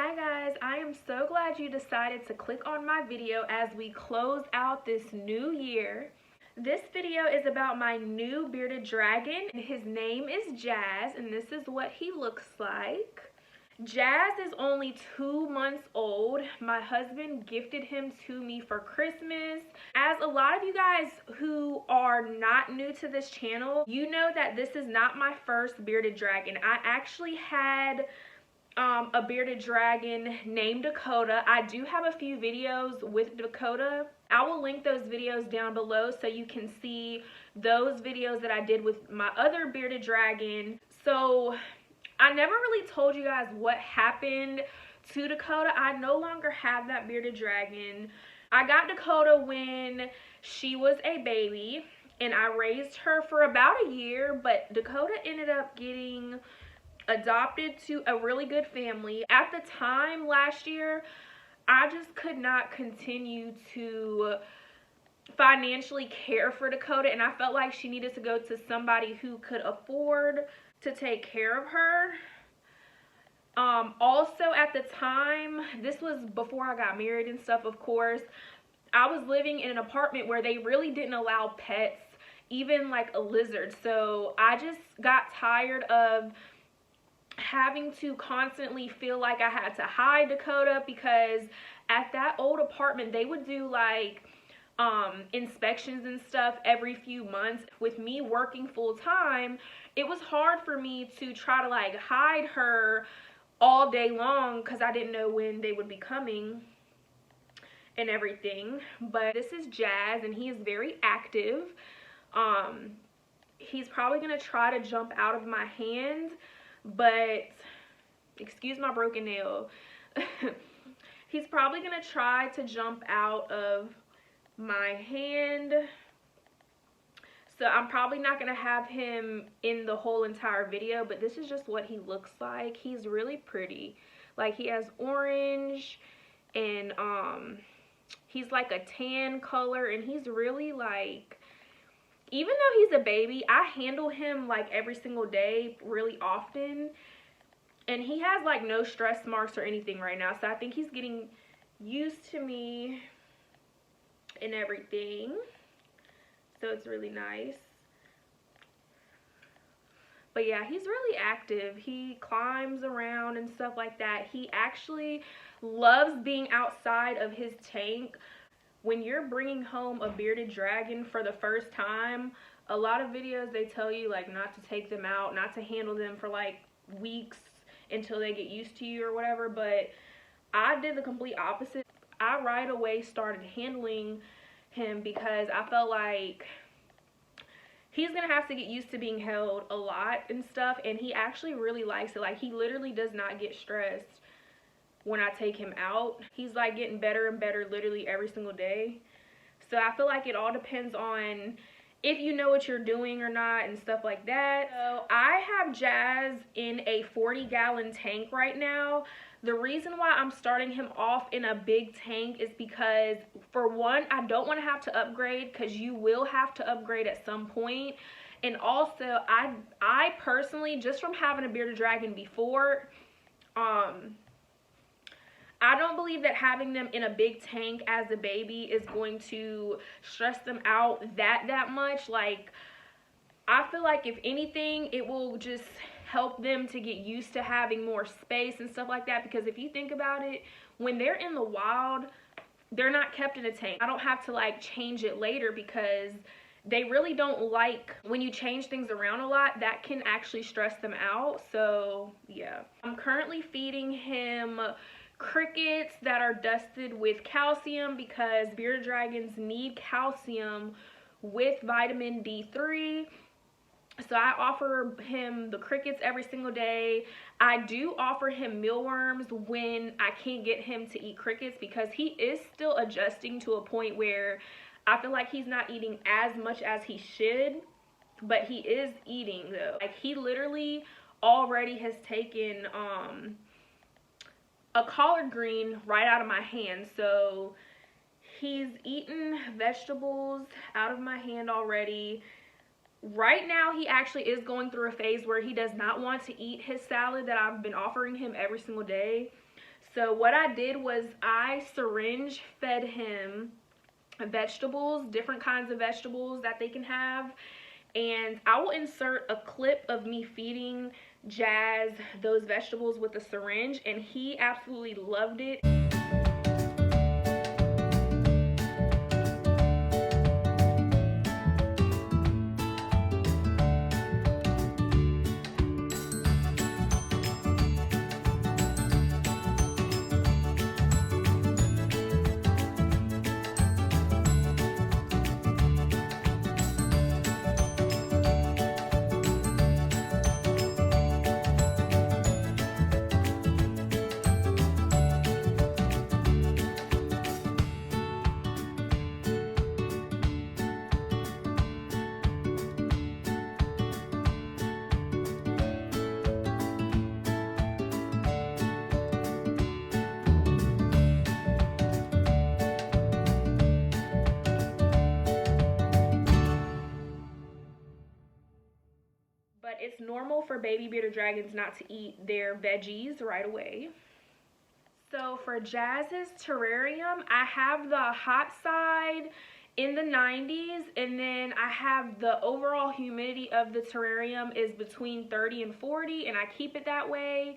Hi guys, I am so glad you decided to click on my video as we close out this new year. This video is about my new bearded dragon. His name is Jazz and this is what he looks like. Jazz is only 2 months old. My husband gifted him to me for Christmas. As a lot of you guys who are not new to this channel, you know that this is not my first bearded dragon. I actually had a bearded dragon named Dakota. I do have a few videos with Dakota. I will link those videos down below so you can see those videos that I did with my other bearded dragon. So I never really told you guys what happened to Dakota. I no longer have that bearded dragon. I got Dakota when she was a baby and I raised her for about a year, but Dakota ended up getting adopted to a really good family. At the time last year, I just could not continue to financially care for Dakota, and I felt like she needed to go to somebody who could afford to take care of her. Also at the time, this was before I got married and stuff, of course, I was living in an apartment where they really didn't allow pets, even like a lizard. So I just got tired of having to constantly feel like I had to hide Dakota, because at that old apartment they would do like inspections and stuff every few months. With me working full-time, it was hard for me to try to like hide her all day long because I didn't know when they would be coming and everything. But this is Jazz and he is very active. He's probably gonna try to jump out of my hand, but excuse my broken nail. He's probably gonna try to jump out of my hand, so I'm probably not gonna have him in the whole entire video, but this is just what he looks like. He's really pretty. Like, he has orange and he's like a tan color, and he's really like, even though he's a baby, I handle him like every single day really often. And he has like no stress marks or anything right now. So I think he's getting used to me and everything. So it's really nice. But yeah, he's really active. He climbs around and stuff like that. He actually loves being outside of his tank. When you're bringing home a bearded dragon for the first time, a lot of videos they tell you like not to take them out, not to handle them for like weeks until they get used to you or whatever. But I did the complete opposite. I right away started handling him because I felt like he's gonna have to get used to being held a lot and stuff, and he actually really likes it. Like, he literally does not get stressed when I take him out. He's like getting better and better literally every single day. So I feel like it all depends on if you know what you're doing or not and stuff like that. So I have Jazz in a 40-gallon tank right now. The reason why I'm starting him off in a big tank is because, for one, I don't want to have to upgrade, because you will have to upgrade at some point. And also, I personally, just from having a bearded dragon before, I don't believe that having them in a big tank as a baby is going to stress them out that much. Like, I feel like if anything, it will just help them to get used to having more space and stuff like that. Because if you think about it, when they're in the wild, they're not kept in a tank. I don't have to like change it later, because they really don't like when you change things around a lot. That can actually stress them out. So yeah, I'm currently feeding him crickets that are dusted with calcium, because bearded dragons need calcium with vitamin D3. So I offer him the crickets every single day. I do offer him mealworms when I can't get him to eat crickets, because he is still adjusting to a point where I feel like he's not eating as much as he should, but he is eating though. Like, he literally already has taken a collard green right out of my hand. So he's eaten vegetables out of my hand already. Right now, he actually is going through a phase where he does not want to eat his salad that I've been offering him every single day. So what I did was I syringe fed him vegetables, different kinds of vegetables that they can have. And I will insert a clip of me feeding Jazz those vegetables with a syringe, and he absolutely loved it. But it's normal for baby bearded dragons not to eat their veggies right away. So for Jazz's terrarium, I have the hot side in the 90s, and then I have the overall humidity of the terrarium is between 30 and 40, and I keep it that way.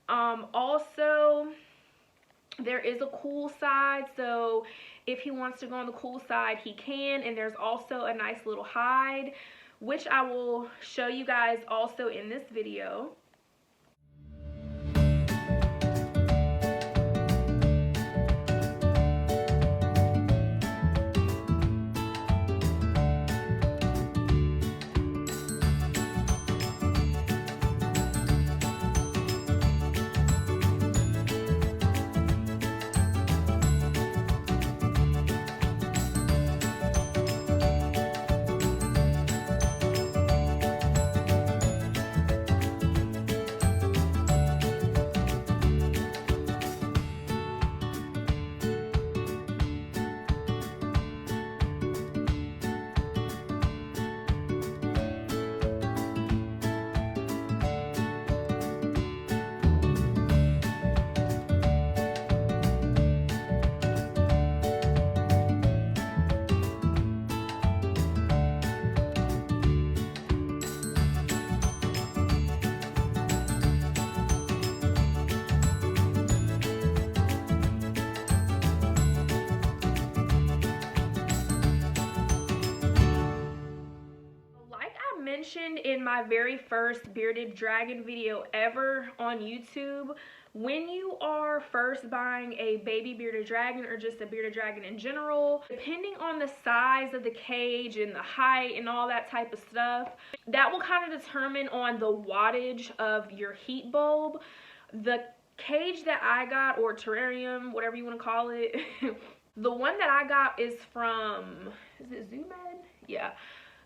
Also, there is a cool side, so if he wants to go on the cool side, he can, and there's also a nice little hide, which I will show you guys also in this video. Mentioned in my very first bearded dragon video ever on YouTube, when you are first buying a baby bearded dragon or just a bearded dragon in general, depending on the size of the cage and the height and all that type of stuff, that will kind of determine on the wattage of your heat bulb. The cage that I got, or terrarium, whatever you want to call it, the one that I got is from, is it ZooMed? Yeah.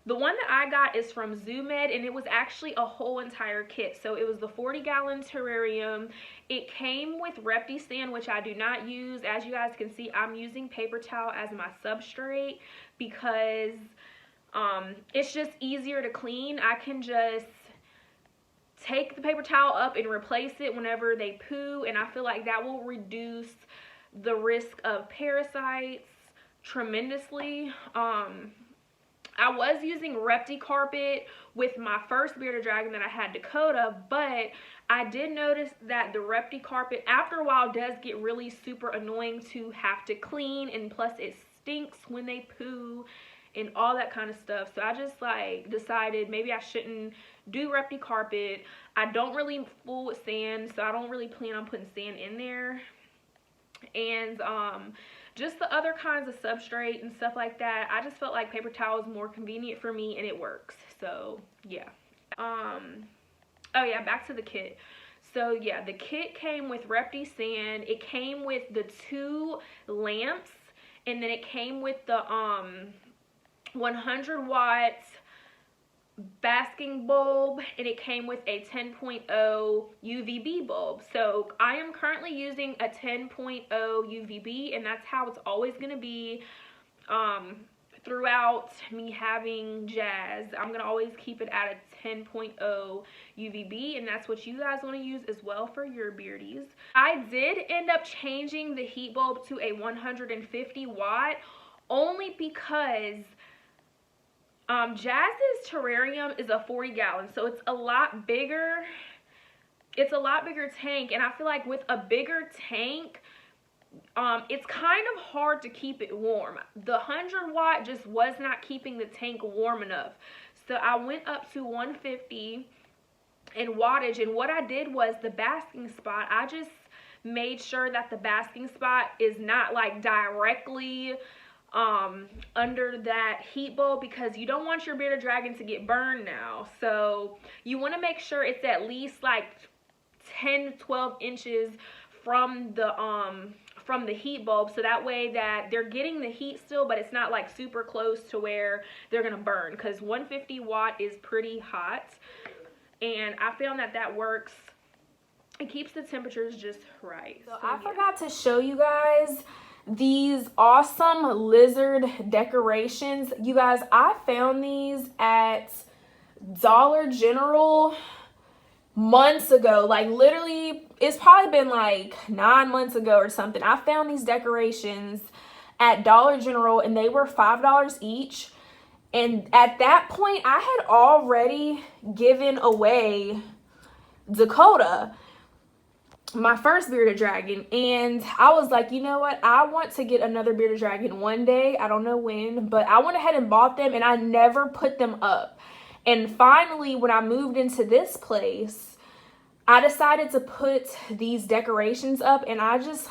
The one that I got is from ZooMed, and it was actually a whole entire kit. So it was the 40-gallon terrarium. It came with Repti sand, which I do not use. As you guys can see, I'm using paper towel as my substrate because it's just easier to clean. I can just take the paper towel up and replace it whenever they poo, and I feel like that will reduce the risk of parasites tremendously. I was using Repti carpet with my first bearded dragon that I had, Dakota, but I did notice that the Repti carpet after a while does get really super annoying to have to clean, and plus it stinks when they poo and all that kind of stuff. So I just like decided maybe I shouldn't do Repti carpet. I don't really fool with sand, so I don't really plan on putting sand in there. And just the other kinds of substrate and stuff like that, I just felt like paper towel is more convenient for me, and it works. So yeah. Oh yeah, back to the kit. So yeah, the kit came with Repti sand. It came with the 2 lamps, and then it came with the 100 watts basking bulb, and it came with a 10.0 UVB bulb. So I am currently using a 10.0 UVB, and that's how it's always going to be throughout me having Jazz. I'm going to always keep it at a 10.0 UVB, and that's what you guys want to use as well for your Beardies. I did end up changing the heat bulb to a 150 watt only because Jazz's terrarium is a 40 gallon, so it's a lot bigger. It's a lot bigger tank, and I feel like with a bigger tank, it's kind of hard to keep it warm. The 100 watt just was not keeping the tank warm enough. So I went up to 150 in wattage, and what I did was the basking spot, I just made sure that the basking spot is not like directly under that heat bulb, because you don't want your bearded dragon to get burned now. So you want to make sure it's at least like 10 to 12 inches from the heat bulb, so that way that they're getting the heat still, but it's not like super close to where they're gonna burn, because 150 watt is pretty hot, and I found that that works. It keeps the temperatures just right. So I forgot to show you guys these awesome lizard decorations. You guys, I found these at Dollar General months ago, like literally it's probably been like 9 months ago or something. I found these decorations at Dollar General and they were $5 each, and at that point I had already given away Dakota, my first bearded dragon, and I was like, you know what, I want to get another bearded dragon one day. I don't know when, but I went ahead and bought them, and I never put them up. And finally, when I moved into this place, I decided to put these decorations up, and I just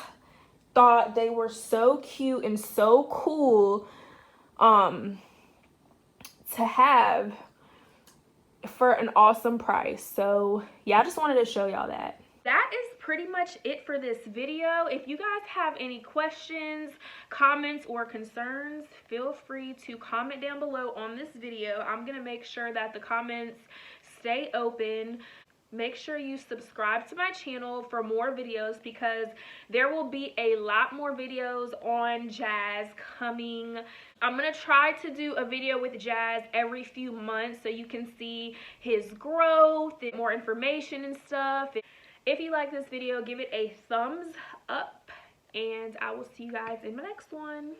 thought they were so cute and so cool to have for an awesome price. So yeah, I just wanted to show y'all that. That is pretty much it for this video. If you guys have any questions, comments, or concerns, feel free to comment down below on this video. I'm gonna make sure that the comments stay open. Make sure you subscribe to my channel for more videos, because there will be a lot more videos on Jazz coming. I'm going to try to do a video with Jazz every few months so you can see his growth and more information and stuff. If you like this video, give it a thumbs up, and I will see you guys in my next one.